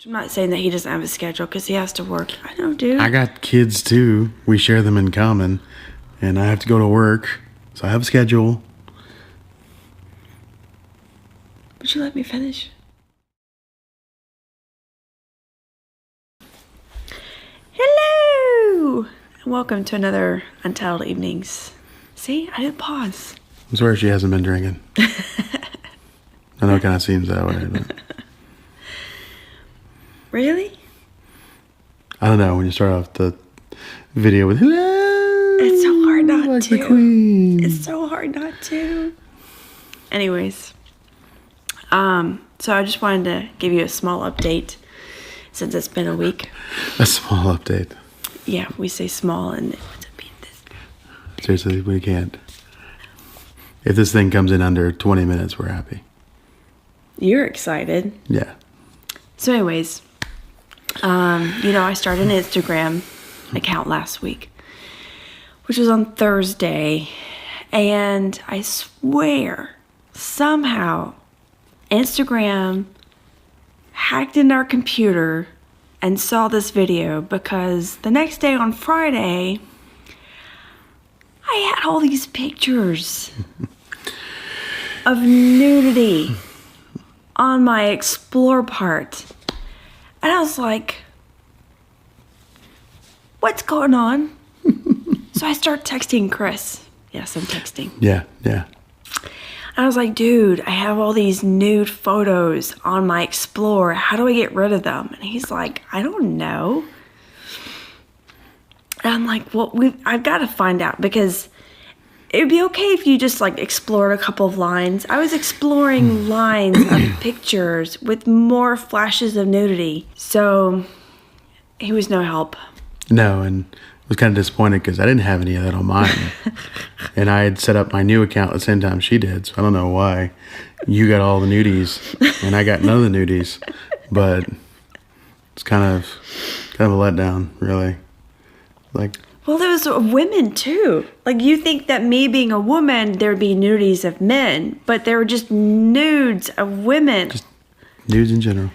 I'm not saying that he doesn't have a schedule because he has to work. I know, dude. I got kids too. We share them in common. And I have to go to work. So I have a schedule. Would you let me finish? Hello! And welcome to another Untitled Evenings. See, I didn't pause. I swear she hasn't been drinking. I know it kind of seems that way, but Really? I don't know. When you start off the video with hello, It's so hard not like to. the queen. It's so hard not to. Anyways, so I just wanted to give you a small update since it's been a week. A small update. Yeah, we say small and it ends up being this. Seriously, we can't. If this thing comes in under 20 minutes, we're happy. You're excited. Yeah. So anyways, I started an Instagram account last week, which was on Thursday, and I swear somehow Instagram hacked into our computer and saw this video, because the next day on Friday I had all these pictures of nudity on my explore part. And I was like, what's going on? So I start texting Chris. Yes, I'm texting. Yeah. I was like, dude, I have all these nude photos on my explore. How do I get rid of them? And he's like, I don't know. And I'm like, well, I've got to find out, because it would be okay if you just like explored a couple of lines. I was exploring lines of pictures with more flashes of nudity. So he was no help. No, and I was kind of disappointed because I didn't have any of that on mine. And I had set up my new account at the same time she did. So I don't know why you got all the nudies and I got none of the nudies. But it's kind of a letdown, really. Like, Well, there was women too. Like, you think that me being a woman, there would be nudies of men, but there were just nudes of women. just nudes in general.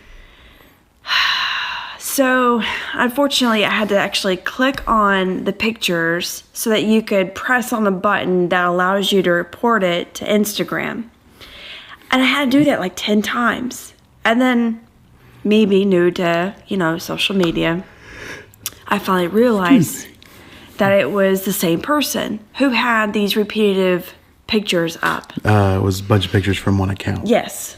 So, unfortunately, I had to actually click on the pictures so that you could press on the button that allows you to report it to Instagram. And I had to do that like 10 times. And then, me being new to, social media, I finally realized that it was the same person who had these repetitive pictures up. It was a bunch of pictures from one account. Yes.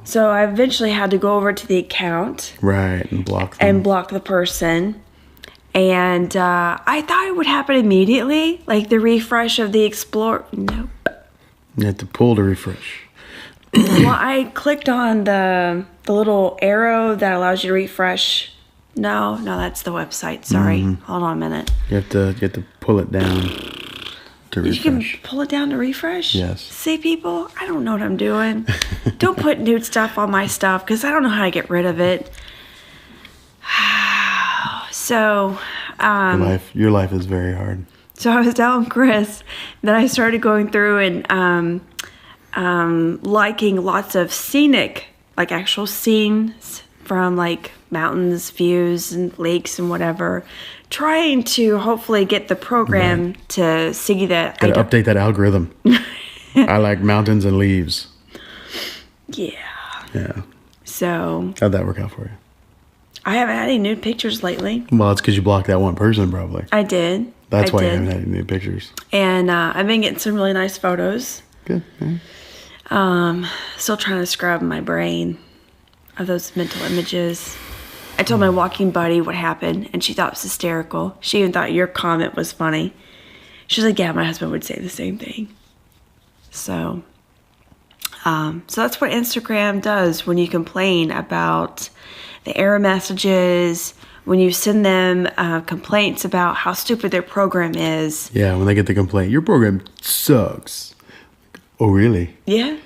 So I eventually had to go over to the account. Right, and block them. And block the person. And I thought it would happen immediately, like the refresh of the Explore. Nope. You have to pull to refresh. Well, I clicked on the little arrow that allows you to refresh. No, that's the website. Sorry. Hold on a minute. You have to pull it down to refresh. You can pull it down to refresh? Yes. See, people, I don't know what I'm doing. Don't put nude stuff on my stuff, because I don't know how to get rid of it. So, Your life is very hard. So I was telling Chris that I started going through and liking lots of scenic, like actual scenes from like mountains, views, and lakes and whatever, trying to hopefully get the program to see that. Gotta update that algorithm. I like mountains and leaves. Yeah. So How'd that work out for you? I haven't had any nude pictures lately. Well, it's because you blocked that one person, probably. I did. That's why did. you haven't had any nude pictures. And I've been getting some really nice photos. Good. Yeah. Still trying to scrub my brain of those mental images. I told my walking buddy what happened, and she thought it was hysterical. She even thought your comment was funny. She was like, yeah, my husband would say the same thing. So that's what Instagram does when you complain about the error messages, when you send them complaints about how stupid their program is. Yeah, when they get the complaint, your program sucks. Oh, really? Yeah.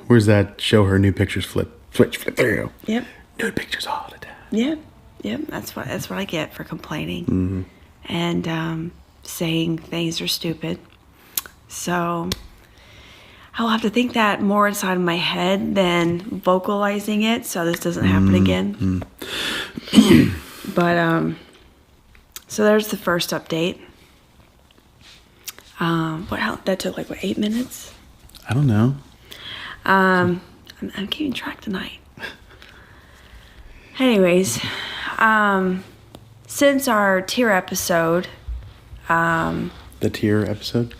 Where's that show her new pictures flip through? Yep. Nude pictures all the time. Yep. That's what I get for complaining. Mm-hmm. And saying things are stupid. So I'll have to think that more inside my head than vocalizing it, so this doesn't happen again. But, so there's the first update. That took 8 minutes? I don't know. I'm keeping track tonight. Anyways, since our tier episode, The tier episode?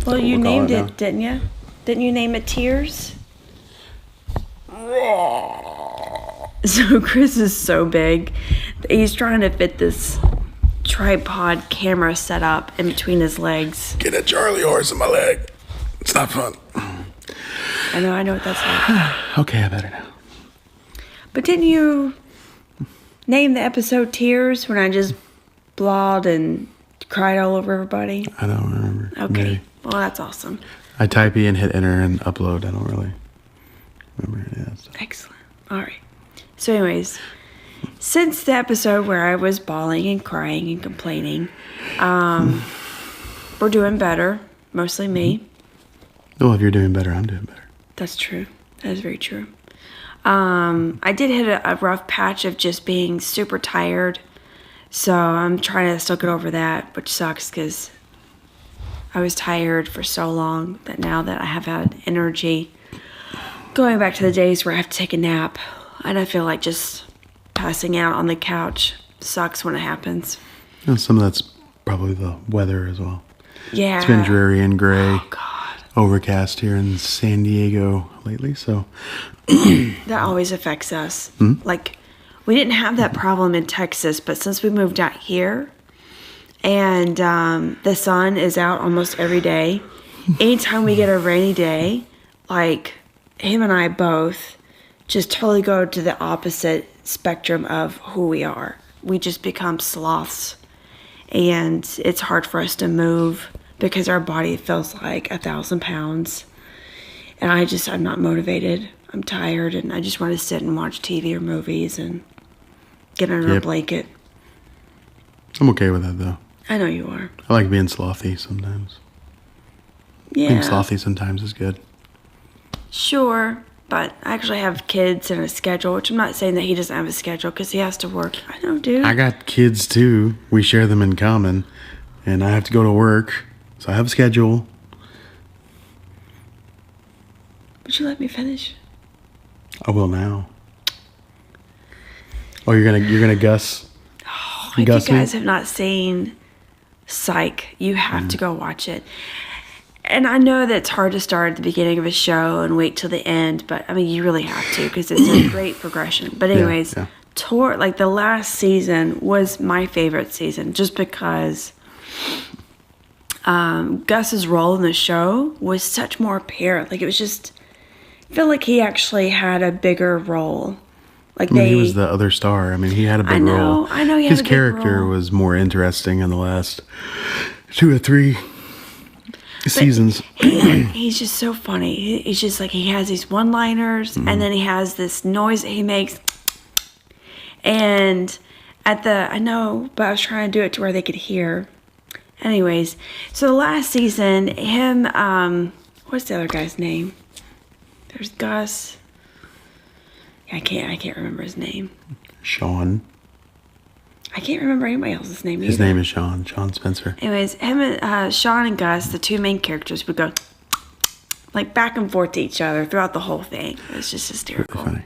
well, you named it, didn't you? Didn't you name it Tears? So Chris is so big. He's trying to fit this tripod camera setup in between his legs. Get a Charlie horse in my leg. It's not fun. I know what that's like. Okay, I better know. But didn't you name the episode Tears when I just blawed and cried all over everybody? I don't remember. Okay. Maybe. Well, that's awesome. I type E and hit enter and upload. I don't really remember any of that stuff. Excellent. All right. So anyways, since the episode where I was bawling and crying and complaining, we're doing better. Mostly me. Well, if you're doing better, I'm doing better. That's true. That is very true. I did hit a rough patch of just being super tired. So I'm trying to still get over that, which sucks because I was tired for so long that now that I have had energy, going back to the days where I have to take a nap, and I feel like just passing out on the couch sucks when it happens. You know, some of that's probably the weather as well. Yeah. It's been dreary and gray. Oh, God. Overcast here in San Diego lately, so That always affects us. Like, we didn't have that problem in Texas, but since we moved out here, and the sun is out almost every day, anytime we get a rainy day, like, him and I both just totally go to the opposite spectrum of who we are. We just become sloths, and it's hard for us to move because our body feels like 1,000 pounds. And I'm not motivated. I'm tired, and I just want to sit and watch TV or movies and get under a blanket. I'm okay with that, though. I know you are. I like being slothy sometimes. Yeah. Being slothy sometimes is good. Sure, but I actually have kids and a schedule, which I'm not saying that he doesn't have a schedule because he has to work. I know, dude. I got kids, too. We share them in common, and I have to go to work, so I have a schedule. Would you let me finish? I will now. Oh, you're gonna Gus? Oh, if you guys have not seen Psych, you have to go watch it. And I know that it's hard to start at the beginning of a show and wait till the end, but I mean, you really have to because it's a great progression. But anyways, the last season was my favorite season just because Gus's role in the show was such more apparent. Like, it was just, I feel like he actually had a bigger role. Like, he was the other star. I mean, he had a big role. I know he had His a big character role. was more interesting in the last 2 or 3 seasons. He's just so funny. He's just like, he has these one-liners, and then he has this noise that he makes. And I know, but I was trying to do it to where they could hear. Anyways, so the last season, him, what's the other guy's name? There's Gus. I can't remember his name. Sean. I can't remember anybody else's name either. His name is Sean Spencer. Anyways, him and Sean and Gus, the two main characters, would go like back and forth to each other throughout the whole thing. It was just hysterical. Really funny.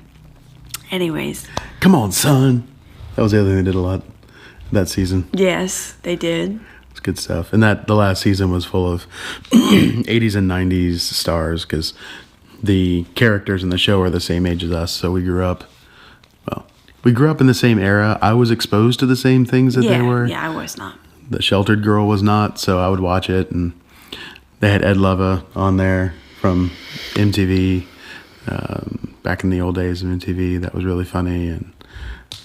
Anyways. Come on, son. That was the other thing they did a lot that season. Yes, they did. It's good stuff. And the last season was full of 80s and 90s stars because the characters in the show are the same age as us. So we grew up in the same era. I was exposed to the same things that they were. Yeah, I was not. The Sheltered Girl was not, so I would watch it. And they had Ed Leva on there from MTV. Back in the old days of MTV, that was really funny. And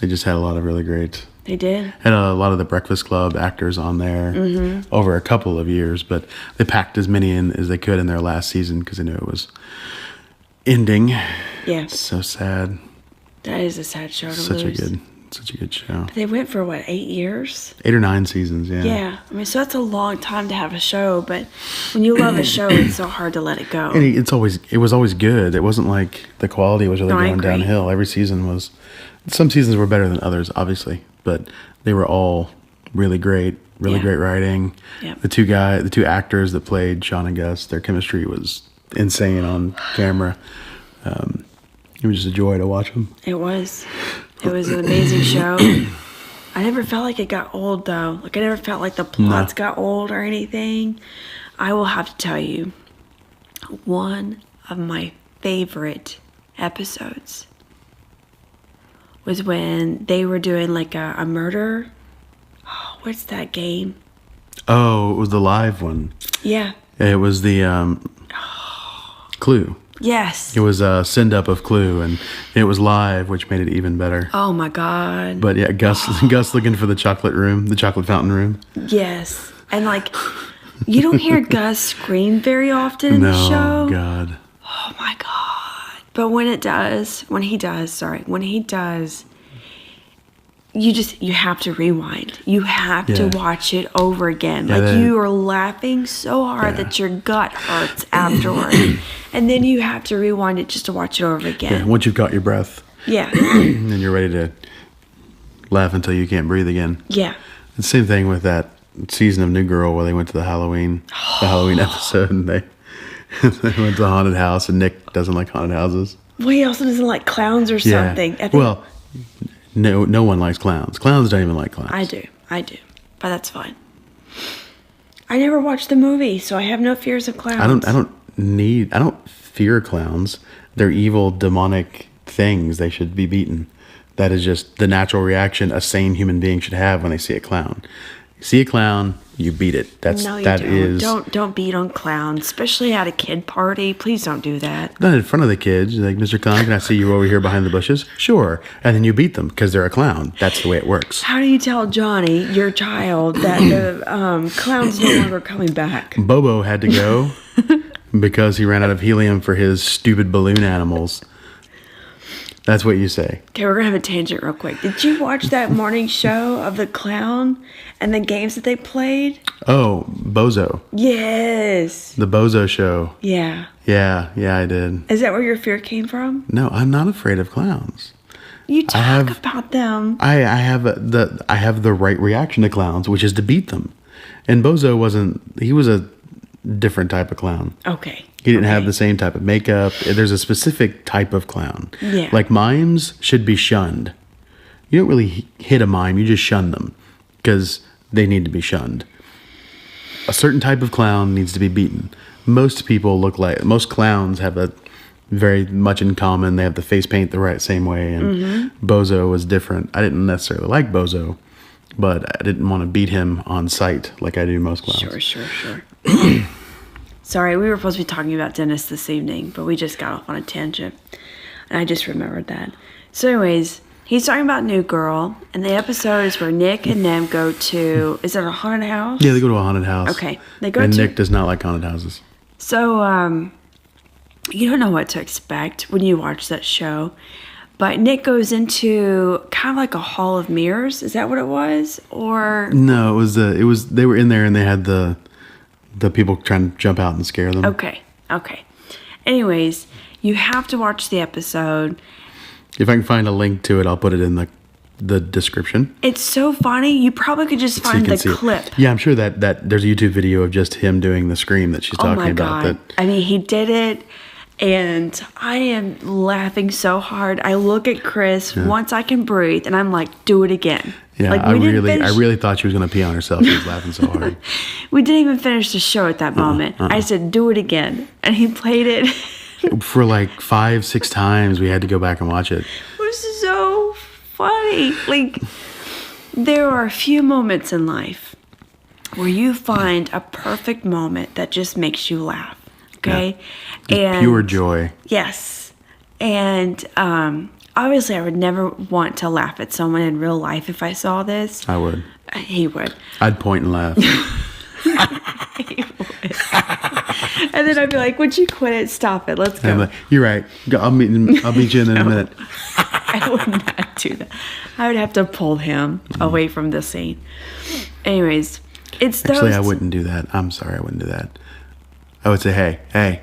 they just had a lot of really great... They did. Had a lot of the Breakfast Club actors on there over a couple of years, but they packed as many in as they could in their last season because they knew it was ending. Yeah. So sad. That is a sad show to Such lose. a Such a good show. They went for what, 8 years? 8 or 9 seasons, yeah. Yeah. I mean, so that's a long time to have a show, but when you love a show, it's so hard to let it go. And it was always good. It wasn't like the quality was really No, I going agree. downhill. Every season was. Some seasons were better than others, obviously, but they were all really great. Really Yeah. great writing. Yep. The two actors that played Sean and Gus, their chemistry was insane on camera. It was just a joy to watch them. It was. It was an amazing show. I never felt like it got old, though. Like, I never felt like the plots got old or anything. I will have to tell you, one of my favorite episodes was when they were doing, like, a murder. Oh, what's that game? Oh, it was the live one. Yeah. It was the Clue. Yes. It was a send-up of Clue, and it was live, which made it even better. Oh, my God. But yeah, Gus looking for the chocolate fountain room. Yes. And, like, you don't hear Gus scream very often in the show. No, God. Oh, my God. But when he does, you have to rewind. You have to watch it over again. Yeah, you are laughing so hard that your gut hurts afterward. And then you have to rewind it just to watch it over Yeah, again. once you've got your breath, Yeah. and then you're ready to laugh until you can't breathe again. Yeah. The same thing with that season of New Girl where they went to the Halloween episode, and they went to the haunted house, and Nick doesn't like haunted houses. Well, he also doesn't like clowns or something. I think Well, no one likes clowns. Clowns don't even like clowns. I do. But that's fine. I never watched the movie, so I have no fears of clowns. I don't fear clowns. They're evil, demonic things. They should be beaten. That is just the natural reaction a sane human being should have when they see a clown. You see a clown, you beat it. No, you don't beat on clowns, especially at a kid party. Please don't do that. Not in front of the kids. You're like, Mr. Clown, can I see you over here behind the bushes? Sure. And then you beat them because they're a clown. That's the way it works. How do you tell Johnny, your child, that the clown's no longer coming back? Bobo had to go because he ran out of helium for his stupid balloon animals. That's what you say. Okay, we're going to have a tangent real quick. Did you watch that morning show of the clown and the games that they played? Oh, Bozo. Yes. The Bozo show. Yeah. Yeah, I did. Is that where your fear came from? No, I'm not afraid of clowns. You talk about them. I have the right reaction to clowns, which is to beat them. And Bozo he was a different type of clown. Okay. He didn't have the same type of makeup. There's a specific type of clown. Yeah. Like mimes should be shunned. You don't really hit a mime, you just shun them because they need to be shunned. A certain type of clown needs to be beaten. Most clowns have a very much in common. They have the face paint the same way, and Bozo was different. I didn't necessarily like Bozo, but I didn't want to beat him on sight like I do most clowns. Sure. Sorry, we were supposed to be talking about Dennis this evening, but we just got off on a tangent. And I just remembered that. So anyways, he's talking about New Girl, and the episode is where Nick and them go to, is it a haunted house? Yeah, they go to a haunted house. Okay. Nick does not like haunted houses. So, you don't know what to expect when you watch that show. But Nick goes into kind of like a hall of mirrors. Is that what it was? Or No, it was they were in there and they had the people trying to jump out and scare them. Okay. Anyways, you have to watch the episode. If I can find a link to it, I'll put it in the description. It's so funny. You probably could just find the clip. Yeah, I'm sure that there's a YouTube video of just him doing the scream that she's talking about. God. I mean, he did it, and I am laughing so hard. I look at Chris once I can breathe, and I'm like, do it again. Yeah, like, I really thought she was going to pee on herself. She was laughing so hard. We didn't even finish the show at that moment. I said, do it again. And he played it. For like 5-6 times, we had to go back and watch it. It was so funny. Like, there are a few moments in life where you find a perfect moment that just makes you laugh. Okay? Yeah. And pure joy. Yes. And obviously, I would never want to laugh at someone in real life if I saw this. I would. He would. I'd point and laugh. He would. And then I'd be like, would you quit it? Stop it. Let's go. You're right. I'll meet you in a minute. I would not do that. I would have to pull him away from the scene. Anyways, it's those. Actually, I wouldn't do that. I'm sorry, I wouldn't do that. I would say, hey,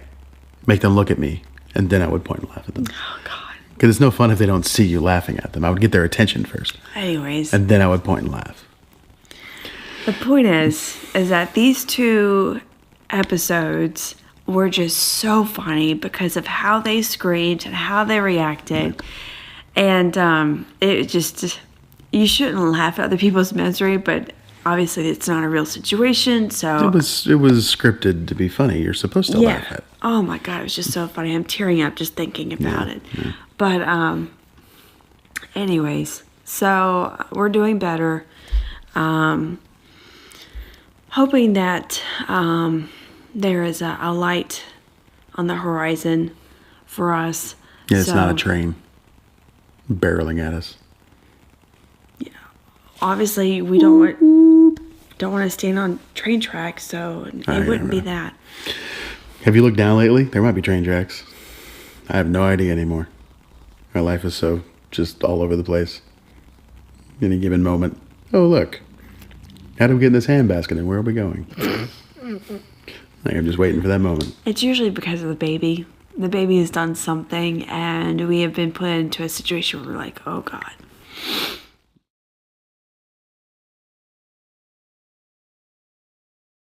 make them look at me. And then I would point and laugh at them. Oh, God. Because it's no fun if they don't see you laughing at them. I would get their attention first. Anyways. And then I would point and laugh. The point is that these 2 episodes were just so funny because of how they screamed and how they reacted. And it just, you shouldn't laugh at other people's misery, but obviously it's not a real situation, so. It was scripted to be funny. You're supposed to laugh at it. Oh my God, it was just so funny. I'm tearing up just thinking about it. Yeah. But anyways, so we're doing better. Hoping that there is a light on the horizon for us. Yeah, it's not a train barreling at us. Yeah, obviously we don't want to stand on train tracks, so it wouldn't be that. Have you looked down lately? There might be train tracks. I have no idea anymore. My life is so just all over the place. Any given moment. Oh, look. How do we get in this handbasket and where are we going? I'm just waiting for that moment. It's usually because of the baby. The baby has done something and we have been put into a situation where we're like, oh God.